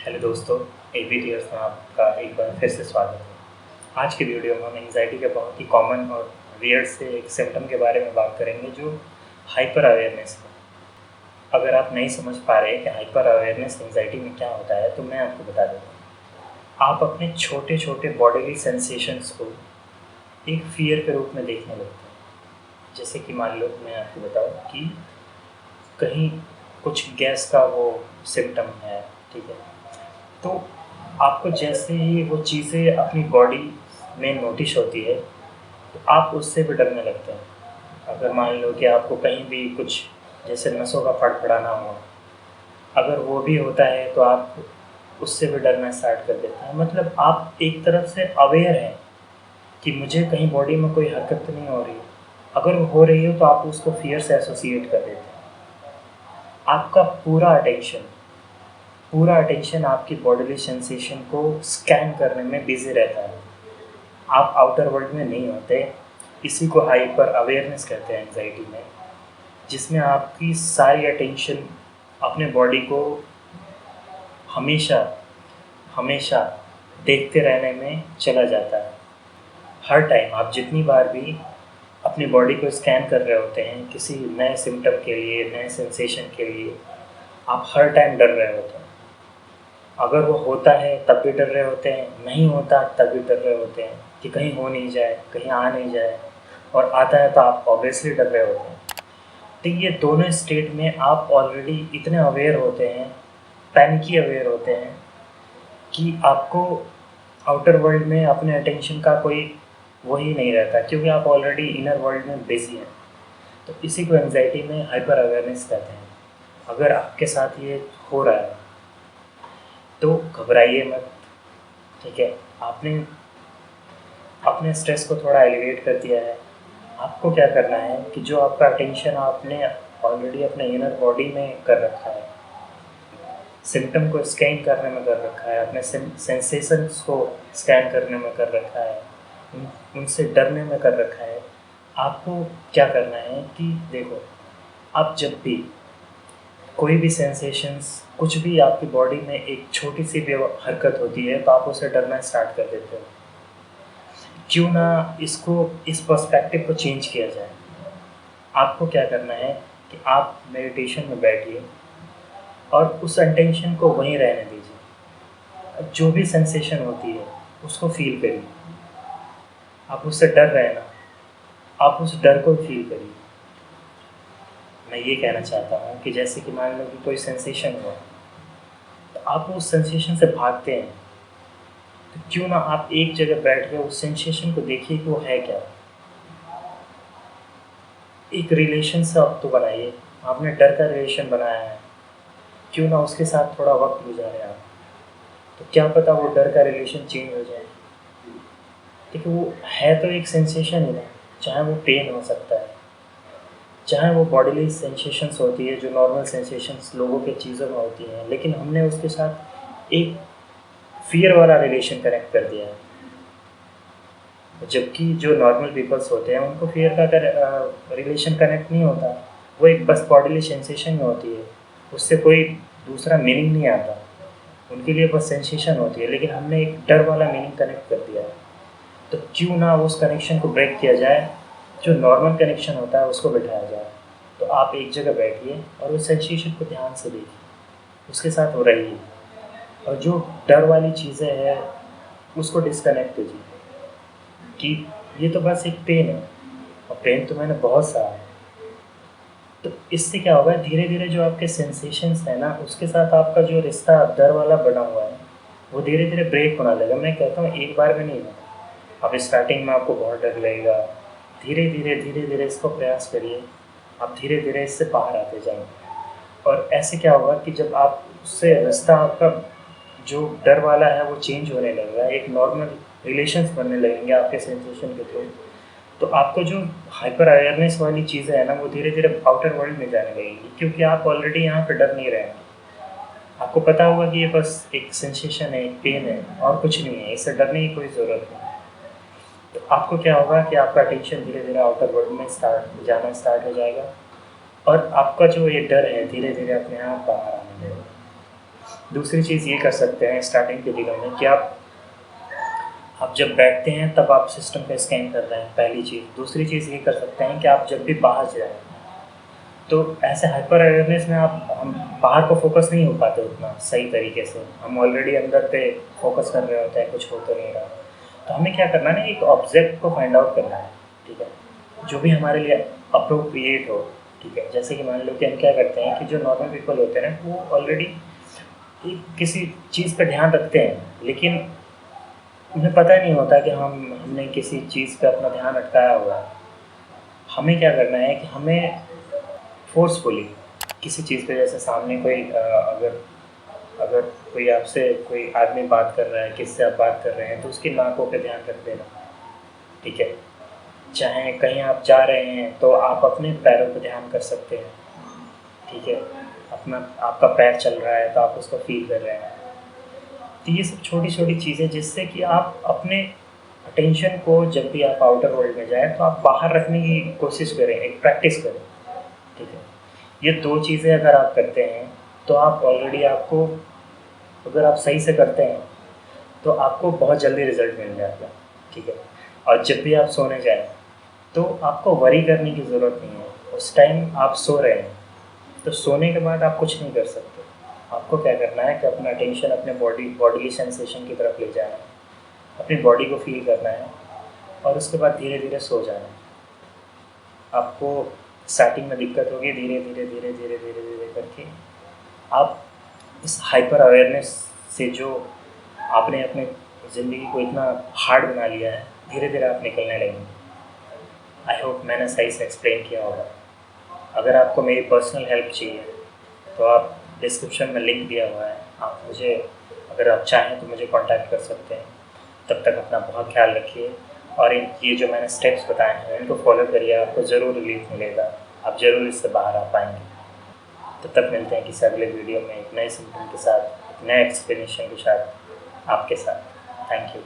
Hello दोस्तों, AB tears में आपका एक बार फिर से स्वागत है। आज की वीडियो में हम एंग्जाइटी के बहुत ही कॉमन और वियर्ड से एक सिम्टम के बारे में बात करेंगे जो हाइपर अवेयरनेस है। अगर आप नहीं समझ पा रहे कि हाइपर अवेयरनेस एंग्जाइटी में क्या होता है तो मैं आपको बता देता हूँ। आप अपने छोटे छोटे बॉडीली सेंसेशंस को एक फियर के रूप में देखने लगते हैं। जैसे कि मान लो मैं आपको बताऊँ कि कहीं कुछ गैस का वो सिम्टम है, ठीक है, तो आपको जैसे ही वो चीज़ें अपनी बॉडी में नोटिस होती है तो आप उससे भी डरने लगते हैं। अगर मान लो कि आपको कहीं भी कुछ जैसे नसों का फड़फड़ाना हो, अगर वो भी होता है तो आप उससे भी डरना स्टार्ट कर देते हैं। मतलब आप एक तरफ से अवेयर हैं कि मुझे कहीं बॉडी में कोई हरकत तो नहीं हो रही। अगर वो हो रही हो तो आप उसको फियर से एसोसिएट कर देते हैं। आपका पूरा अटेंशन आपकी बॉडीली सेंसेशन को स्कैन करने में बिजी रहता है। आप आउटर वर्ल्ड में नहीं होते। इसी को हाइपर अवेयरनेस कहते हैं एंग्जाइटी में, जिसमें आपकी सारी अटेंशन अपने बॉडी को हमेशा हमेशा देखते रहने में चला जाता है। हर टाइम आप जितनी बार भी अपनी बॉडी को स्कैन कर रहे होते हैं किसी नए सिम्टम के लिए, नए सेंसेशन के लिए, आप हर टाइम डर रहे होते हैं। अगर वो होता है तब भी डर रहे होते हैं, नहीं होता तब भी डर रहे होते हैं कि कहीं हो नहीं जाए, कहीं आ नहीं जाए, और आता है तो आप ऑब्वियसली डर रहे होते हैं। तो ये दोनों स्टेट में आप ऑलरेडी इतने अवेयर होते हैं, पैनिकी अवेयर होते हैं कि आपको आउटर वर्ल्ड में अपने अटेंशन का कोई वही नहीं रहता, क्योंकि आप ऑलरेडी इनर वर्ल्ड में बिजी हैं। तो इसी को एंग्जाइटी में हाइपर अवेयरनेस कहते हैं। अगर आपके साथ ये हो रहा है तो घबराइए मत, ठीक है। आपने अपने स्ट्रेस को थोड़ा एलिवेट कर दिया है। आपको क्या करना है कि जो आपका अटेंशन आपने ऑलरेडी अपने इनर बॉडी में कर रखा है, सिम्टम को स्कैन करने में कर रखा है, अपने सेंसेशंस को स्कैन करने में कर रखा है, उनसे डरने में कर रखा है। आपको क्या करना है कि देखो, आप जब भी कोई भी सेंसेशंस, कुछ भी आपकी बॉडी में एक छोटी सी भी हरकत होती है तो आप उसे डरना स्टार्ट कर देते हो। क्यों ना इस पर्सपेक्टिव को चेंज किया जाए। आपको क्या करना है कि आप मेडिटेशन में बैठिए और उस अटेंशन को वहीं रहने दीजिए। जो भी सेंसेशन होती है उसको फील करिए। आप उससे डर रहे हैं ना, आप उस डर को फील करिए। मैं ये कहना चाहता हूँ कि जैसे कि मान लो कि कोई सेंसेशन हुआ तो आप उस सेंसेशन से भागते हैं, तो क्यों ना आप एक जगह बैठ के उस सेंसेशन को देखिए कि वो है क्या। एक रिलेशन से आप तो बनाइए। आपने डर का रिलेशन बनाया है, क्यों ना उसके साथ थोड़ा वक्त गुजारें आप। तो क्या पता वो डर का रिलेशन चेंज हो जाए। देखिए, वो है तो एक सेंसेशन ही ना, चाहे वो पेन हो सकता है, चाहे वो बॉडीली सेंसेशंस होती है जो नॉर्मल सेंसेशंस लोगों के चीज़ों में होती हैं, लेकिन हमने उसके साथ एक फियर वाला रिलेशन कनेक्ट कर दिया है। जबकि जो नॉर्मल पीपल्स होते हैं उनको फियर का रिलेशन कनेक्ट नहीं होता। वो एक बस बॉडीली सेंसेशन में होती है, उससे कोई दूसरा मीनिंग नहीं आता। उनके लिए बस सेंसेशन होती है, लेकिन हमने एक डर वाला मीनिंग कनेक्ट कर दिया है। तो क्यों ना उस कनेक्शन को ब्रेक किया जाए, जो नॉर्मल कनेक्शन होता है उसको बिठाया जाए। तो आप एक जगह बैठिए और उस सेंसेशन को ध्यान से देखिए, उसके साथ हो रहिए, और जो डर वाली चीज़ें हैं उसको डिस्कनेक्ट कीजिए कि ये तो बस एक पेन है, और पेन तो मैंने बहुत सहा है। तो इससे क्या होगा, धीरे धीरे जो आपके सेंसेशंस है ना, उसके साथ आपका जो रिश्ता डर वाला बना हुआ है वो धीरे धीरे ब्रेक होने लगेगा। मैं कहता हूँ एक बार में नहीं होगा। अब स्टार्टिंग में आपको बहुत डर लगेगा, धीरे धीरे इसको प्रयास करिए। आप धीरे धीरे इससे बाहर आते जाएंगे, और ऐसे क्या होगा कि जब आप उससे रास्ता आपका जो डर वाला है वो चेंज होने लगेगा, एक नॉर्मल रिलेशंस बनने लगेंगे आपके सेंसेशन के थ्रू। तो आपको जो हाइपर अवेयरनेस वाली चीज़ें हैं ना, वो धीरे धीरे आउटर वर्ल्ड में जाने लगेंगी, क्योंकि आप ऑलरेडी यहाँ पे डर नहीं रहेंगे। आपको पता होगा कि ये बस एक सेंसेशन है, एक पेन है, और कुछ नहीं है, इससे डरने की कोई ज़रूरत नहीं। तो आपको क्या होगा कि आपका अटेंशन धीरे धीरे आउटर वर्ल्ड में जाना स्टार्ट हो जाएगा, और आपका जो ये डर है धीरे धीरे अपने आप बाहर आने लगेगा। दूसरी चीज़ ये कर सकते हैं स्टार्टिंग के दिनों में कि आप जब बैठते हैं तब आप सिस्टम का स्कैन कर रहे हैं, पहली चीज़। दूसरी चीज़ ये कर सकते हैं कि आप जब भी बाहर जाएँ, तो ऐसे हाइपर अवेयरनेस में हम बाहर को फोकस नहीं हो पाते उतना सही तरीके से। हम ऑलरेडी अंदर पे फोकस कर रहे होते हैं, कुछ हो तो नहीं रहा। तो हमें क्या करना है ना, एक ऑब्जेक्ट को फाइंड आउट करना है, ठीक है, जो भी हमारे लिए अप्रोप्रिएट हो, ठीक है। जैसे कि मान लो कि हम क्या करते हैं कि जो नॉर्मल पीपल होते हैं ना, वो ऑलरेडी किसी चीज़ पर ध्यान रखते हैं, लेकिन उन्हें पता नहीं होता कि हमने किसी चीज़ पे अपना ध्यान अटकाया हुआ है। हमें क्या करना है कि हमें फ़ोर्सफुली किसी चीज़ पे, जैसे सामने कोई अगर अगर कोई आपसे कोई आदमी बात कर रहा है, किससे आप बात कर रहे हैं, तो उसकी नाकों पे ध्यान रख देना, ठीक है। चाहे कहीं आप जा रहे हैं तो आप अपने पैरों पे ध्यान कर सकते हैं, ठीक है। आपका पैर चल रहा है तो आप उसको फ़ील कर रहे हैं। तो ये सब छोटी-छोटी चीज़ें जिससे कि आप अपने अटेंशन को जब भी आप आउटर वर्ल्ड में जाएँ तो आप बाहर रखने की कोशिश करें, एक प्रैक्टिस करें, ठीक है। ये 2 चीज़ें अगर आप करते हैं तो आप ऑलरेडी आपको, अगर आप सही से करते हैं तो आपको बहुत जल्दी रिज़ल्ट मिल जाता है, ठीक है। और जब भी आप सोने जाएँ तो आपको वरी करने की ज़रूरत नहीं है। उस टाइम आप सो रहे हैं, तो सोने के बाद आप कुछ नहीं कर सकते। आपको क्या करना है कि अपना अटेंशन अपने बॉडीली सेंसेशन की तरफ ले जाना है, अपनी बॉडी को फ़ील करना है और उसके बाद धीरे-धीरे सो जाना है। आपको स्टार्टिंग में दिक्कत होगी, धीरे-धीरे करके आप इस हाइपर अवेयरनेस से जो आपने अपने ज़िंदगी को इतना हार्ड बना लिया है, धीरे-धीरे आप निकलने लगेंगे। आई होप मैंने सही से एक्सप्लेन किया होगा। अगर आपको मेरी पर्सनल हेल्प चाहिए तो आप डिस्क्रिप्शन में लिंक दिया हुआ है, आप मुझे, अगर आप चाहें तो मुझे कांटेक्ट कर सकते हैं। तब तक अपना बहुत ख्याल रखिए और ये जो मैंने स्टेप्स बताए हैं इनको फॉलो करिए, आपको ज़रूर रिलीफ मिलेगा, आप ज़रूर इससे बाहर आ पाएंगे। तब तक मिलते हैं किसी अगले वीडियो में एक नए सिम्टम के साथ, एक नए एक्सप्लेनेशन के साथ आपके साथ। Thank you.